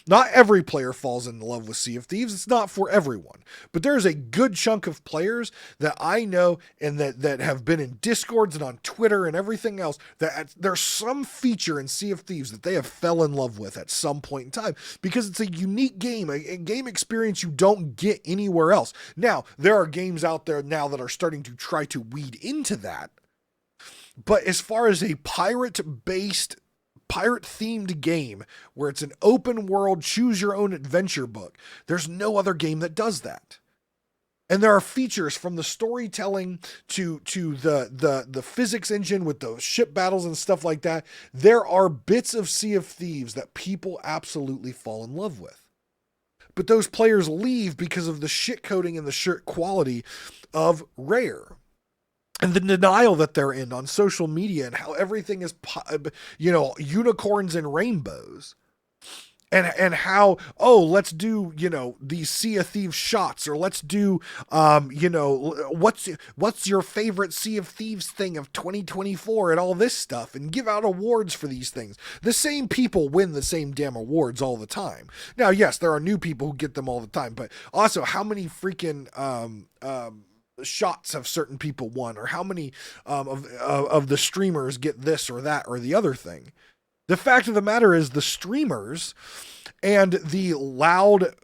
Not every player falls in love with Sea of Thieves. It's not for everyone. But there's a good chunk of players that I know and that have been in Discords and on Twitter and everything else, that there's some feature in Sea of Thieves that they have fell in love with at some point in time because it's a unique game, a game experience you don't get anywhere else. Now, there are games out there now that are starting to try to weed into that. But as far as a pirate-themed game where it's an open world choose your own adventure book, there's no other game that does that. And there are features from the storytelling to the physics engine with the ship battles and stuff like that. There are bits of Sea of Thieves that people absolutely fall in love with. But those players leave because of the shit coding and the shirt quality of Rare. And the denial that they're in on social media and how everything is, unicorns and rainbows. And how, let's do, these Sea of Thieves shots, or let's do, what's your favorite Sea of Thieves thing of 2024 and all this stuff, and give out awards for these things. The same people win the same damn awards all the time. Now, yes, there are new people who get them all the time, but also how many freaking shots have certain people won, or how many of the streamers get this or that or the other thing. The fact of the matter is the streamers and the loud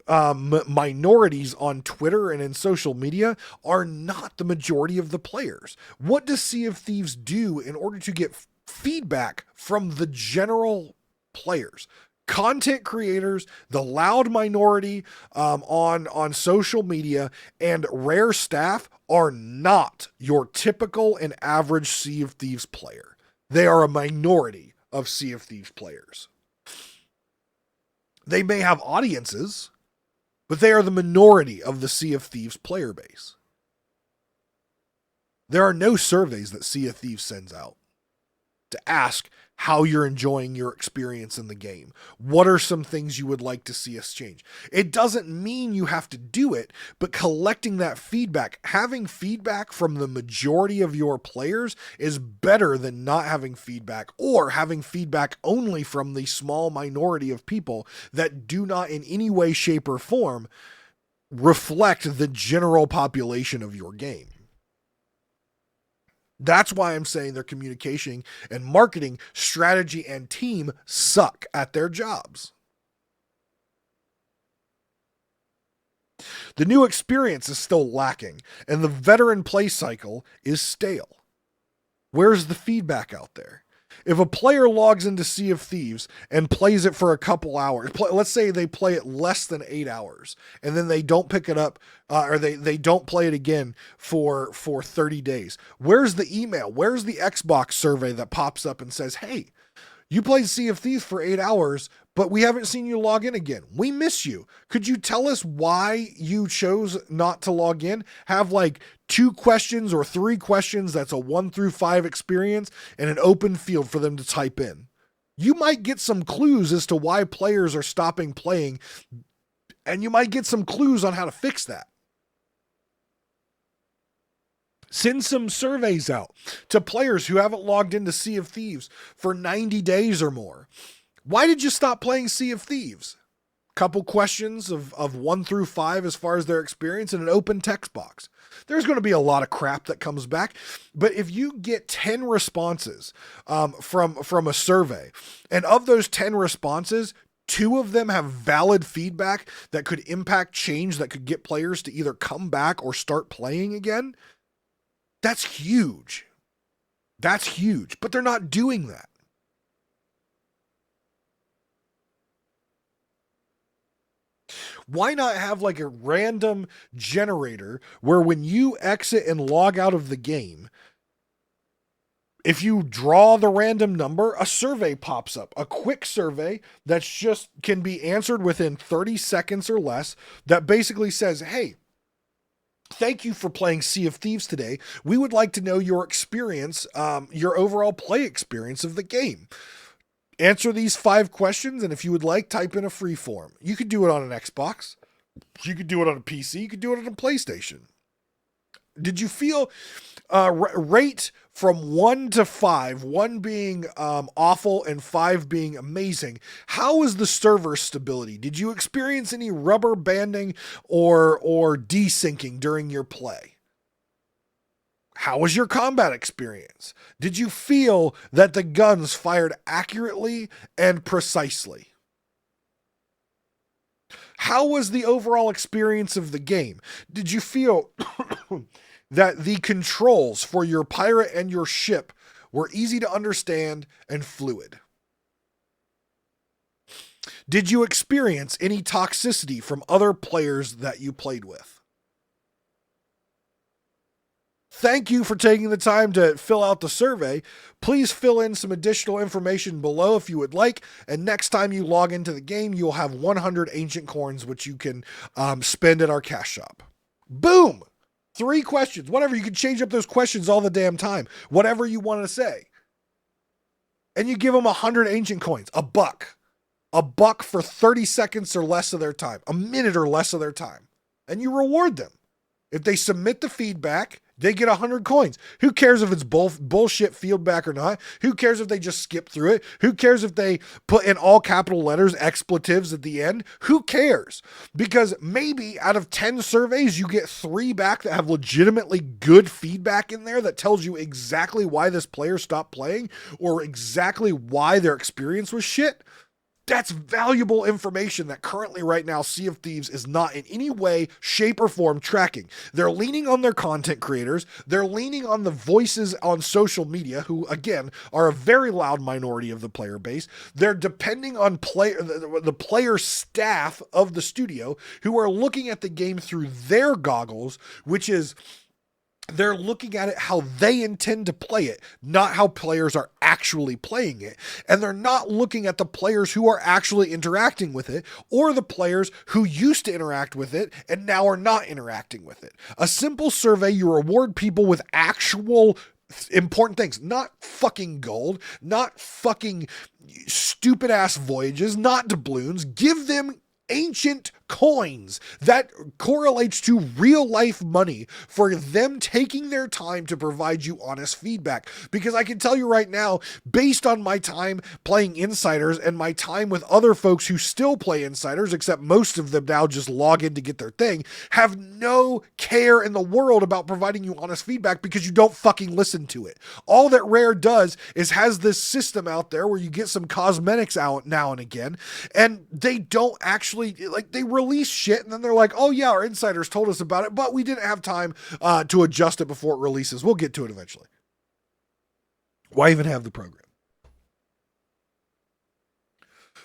minorities on Twitter and in social media are not the majority of the players. What does Sea of Thieves do in order to get feedback from the general players? Content creators, the loud minority on social media, and Rare staff are not your typical and average Sea of Thieves player. They are a minority of Sea of Thieves players. They may have audiences, but they are the minority of the Sea of Thieves player base. There are no surveys that Sea of Thieves sends out to ask how you're enjoying your experience in the game. What are some things you would like to see us change? It doesn't mean you have to do it, but collecting that feedback, having feedback from the majority of your players is better than not having feedback, or having feedback only from the small minority of people that do not in any way, shape, or form reflect the general population of your game. That's why I'm saying their communication and marketing strategy and team suck at their jobs. The new experience is still lacking, and the veteran play cycle is stale. Where's the feedback out there? If a player logs into Sea of Thieves and plays it for a couple hours, let's say they play it less than 8 hours, and then they don't pick it up, or they don't play it again for 30 days. Where's the email? Where's the Xbox survey that pops up and says, hey, you played Sea of Thieves for 8 hours, but we haven't seen you log in again. We miss you. Could you tell us why you chose not to log in? Have like 2 questions or 3 questions that's a 1 through 5 experience and an open field for them to type in. You might get some clues as to why players are stopping playing, and you might get some clues on how to fix that. Send some surveys out to players who haven't logged into Sea of Thieves for 90 days or more. Why did you stop playing Sea of Thieves? Couple questions of 1 through 5 as far as their experience, and an open text box. There's going to be a lot of crap that comes back, but if you get 10 responses from a survey, and of those 10 responses, 2 of them have valid feedback that could impact change, that could get players to either come back or start playing again, that's huge. That's huge, but they're not doing that. Why not have like a random generator where when you exit and log out of the game, if you draw the random number, a survey pops up, a quick survey that's just can be answered within 30 seconds or less, that basically says, hey, thank you for playing Sea of Thieves today. We would like to know your experience, your overall play experience of the game. Answer these 5 questions, and if you would like, type in a free form. You could do it on an Xbox. You could do it on a PC. You could do it on a PlayStation. Did you feel rate from 1 to 5, 1 being awful and 5 being amazing? How was the server stability? Did you experience any rubber banding or desyncing during your play? How was your combat experience? Did you feel that the guns fired accurately and precisely? How was the overall experience of the game? Did you feel that the controls for your pirate and your ship were easy to understand and fluid? Did you experience any toxicity from other players that you played with? Thank you for taking the time to fill out the survey. Please fill in some additional information below if you would like. And next time you log into the game, you'll have 100 ancient coins, which you can spend at our cash shop. Boom! 3 questions. Whatever. You can change up those questions all the damn time. Whatever you want to say. And you give them 100 ancient coins. A buck. A buck for 30 seconds or less of their time. A minute or less of their time. And you reward them. If they submit the feedback, they get 100 coins. Who cares if it's bullshit feedback or not? Who cares if they just skip through it? Who cares if they put in all capital letters expletives at the end? Who cares? Because maybe out of 10 surveys, you get 3 back that have legitimately good feedback in there that tells you exactly why this player stopped playing or exactly why their experience was shit. That's valuable information that currently right now Sea of Thieves is not in any way, shape, or form tracking. They're leaning on their content creators. They're leaning on the voices on social media, who, again, are a very loud minority of the player base. They're depending on the player staff of the studio who are looking at the game through their goggles, which is... they're looking at it how they intend to play it, not how players are actually playing it. And they're not looking at the players who are actually interacting with it or the players who used to interact with it and now are not interacting with it. A simple survey, you reward people with actual important things, not fucking gold, not fucking stupid ass voyages, not doubloons. Give them ancient coins that correlates to real life money for them taking their time to provide you honest feedback. Because I can tell you right now, based on my time playing Insiders and my time with other folks who still play Insiders, except most of them now just log in to get their thing, have no care in the world about providing you honest feedback because you don't fucking listen to it. All that Rare does is has this system out there where you get some cosmetics out now and again, and they don't actually, like, they release shit and then they're like, oh yeah, our insiders told us about it, but we didn't have time to adjust it before it releases. We'll get to it eventually. Why even have the program?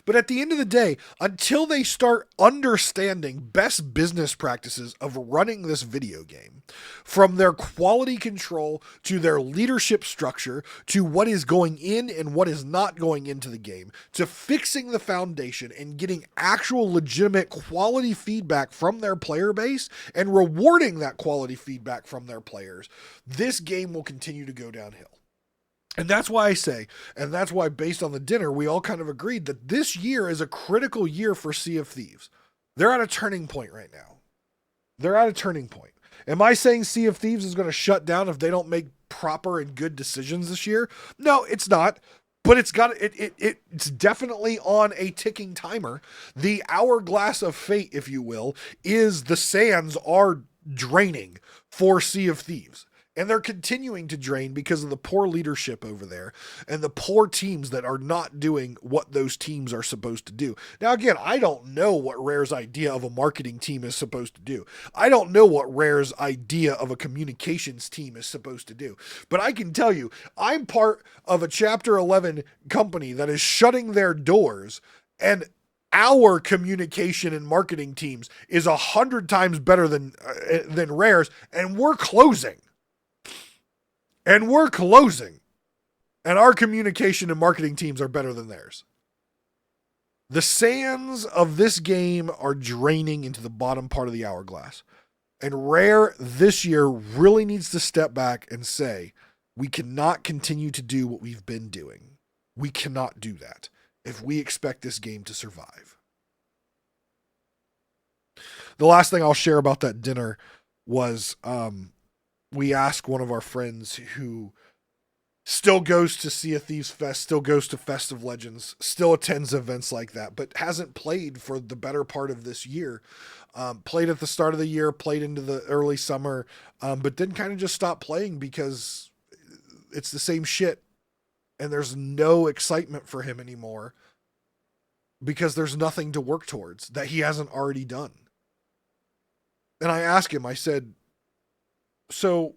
But at the end of the day, until they start understanding best business practices of running this video game, from their quality control to their leadership structure to what is going in and what is not going into the game, to fixing the foundation and getting actual legitimate quality feedback from their player base and rewarding that quality feedback from their players, this game will continue to go downhill. And that's why I say, and that's why based on the dinner, we all kind of agreed that this year is a critical year for Sea of Thieves. They're at a turning point right now. They're at a turning point. Am I saying Sea of Thieves is going to shut down if they don't make proper and good decisions this year? No, it's not. But it's definitely on a ticking timer. The hourglass of fate, if you will, is the sands are draining for Sea of Thieves. And they're continuing to drain because of the poor leadership over there and the poor teams that are not doing what those teams are supposed to do. Now, again, I don't know what Rare's idea of a marketing team is supposed to do. I don't know what Rare's idea of a communications team is supposed to do. But I can tell you, I'm part of a Chapter 11 company that is shutting their doors, and our communication and marketing teams is 100 times better than Rare's, and we're closing. And we're closing. And our communication and marketing teams are better than theirs. The sands of this game are draining into the bottom part of the hourglass. And Rare this year really needs to step back and say, we cannot continue to do what we've been doing. We cannot do that if we expect this game to survive. The last thing I'll share about that dinner was, we asked one of our friends who still goes to Sea of Thieves Fest, still goes to Fest of Legends, still attends events like that, but hasn't played for the better part of this year. Played at the start of the year, played into the early summer, but then kind of just stopped playing because it's the same shit. And there's no excitement for him anymore because there's nothing to work towards that he hasn't already done. And I asked him, I said, so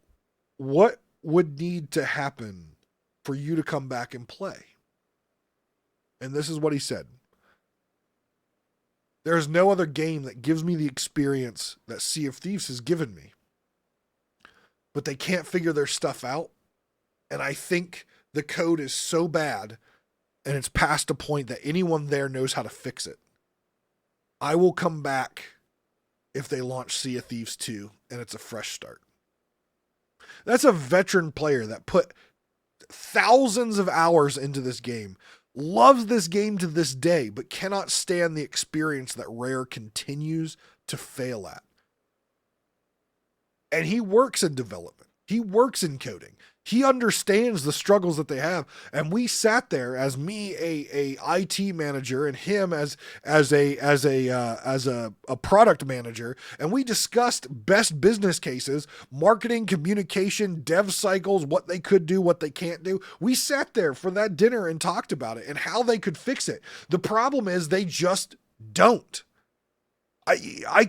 what would need to happen for you to come back and play? And this is what he said. There's no other game that gives me the experience that Sea of Thieves has given me. but they can't figure their stuff out. And I think the code is so bad and it's past a point that anyone there knows how to fix it. I will come back if they launch Sea of Thieves 2 and it's a fresh start. That's a veteran player that put thousands of hours into this game, loves this game to this day, but cannot stand the experience that Rare continues to fail at. And he works in development. He works in coding. He understands the struggles that they have. And we sat there as me, a IT manager, and him as a product manager, and we discussed best business cases, marketing, communication, dev cycles, what they could do, what they can't do. We sat there for that dinner and talked about it and how they could fix it. The problem is they just don't. I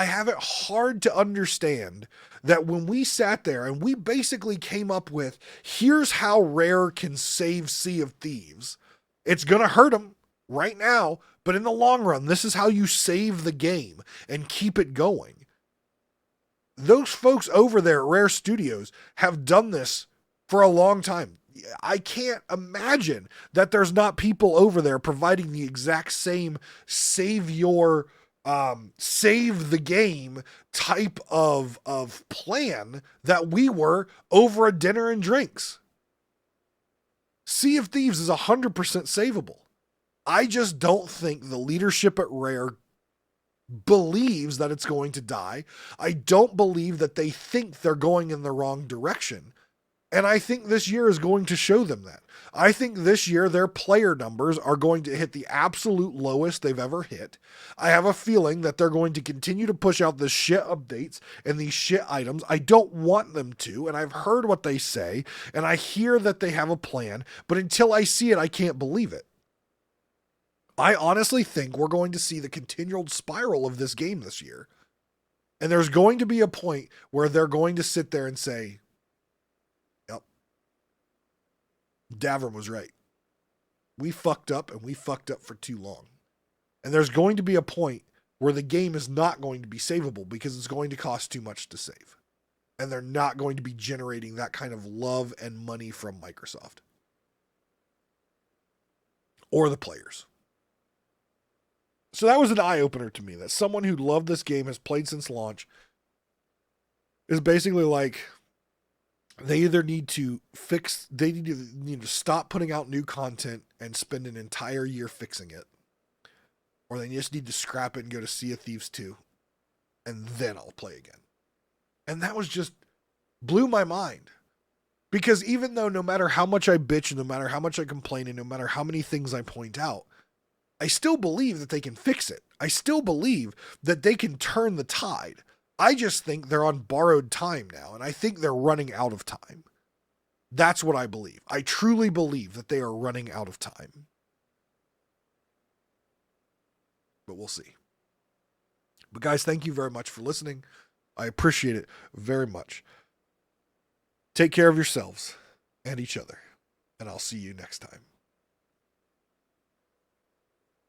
have it hard to understand that when we sat there and we basically came up with, here's how Rare can save Sea of Thieves. It's going to hurt them right now, but in the long run, this is how you save the game and keep it going. Those folks over there at Rare Studios have done this for a long time. I can't imagine that there's not people over there providing the exact same save the game type of plan that we were over a dinner and drinks. Sea of Thieves is 100% savable. I just don't think the leadership at Rare believes that it's going to die. I don't believe that they think they're going in the wrong direction. And I think this year is going to show them that. I think this year their player numbers are going to hit the absolute lowest they've ever hit. I have a feeling that they're going to continue to push out the shit updates and these shit items. I don't want them to, and I've heard what they say, and I hear that they have a plan, but until I see it, I can't believe it. I honestly think we're going to see the continual spiral of this game this year. And there's going to be a point where they're going to sit there and say, Davram was right. We fucked up, and we fucked up for too long. And there's going to be a point where the game is not going to be savable because it's going to cost too much to save. And they're not going to be generating that kind of love and money from Microsoft. Or the players. So that was an eye-opener to me, that someone who loved this game, has played since launch, is basically like, they either need to stop putting out new content and spend an entire year fixing it, or they just need to scrap it and go to Sea of Thieves 2, and then I'll play again. And that was just blew my mind. Because even though no matter how much I bitch, and no matter how much I complain, and no matter how many things I point out, I still believe that they can fix it. I still believe that they can turn the tide. I just think they're on borrowed time now, and I think they're running out of time. That's what I believe. I truly believe that they are running out of time. But we'll see. But guys, thank you very much for listening. I appreciate it very much. Take care of yourselves and each other, and I'll see you next time.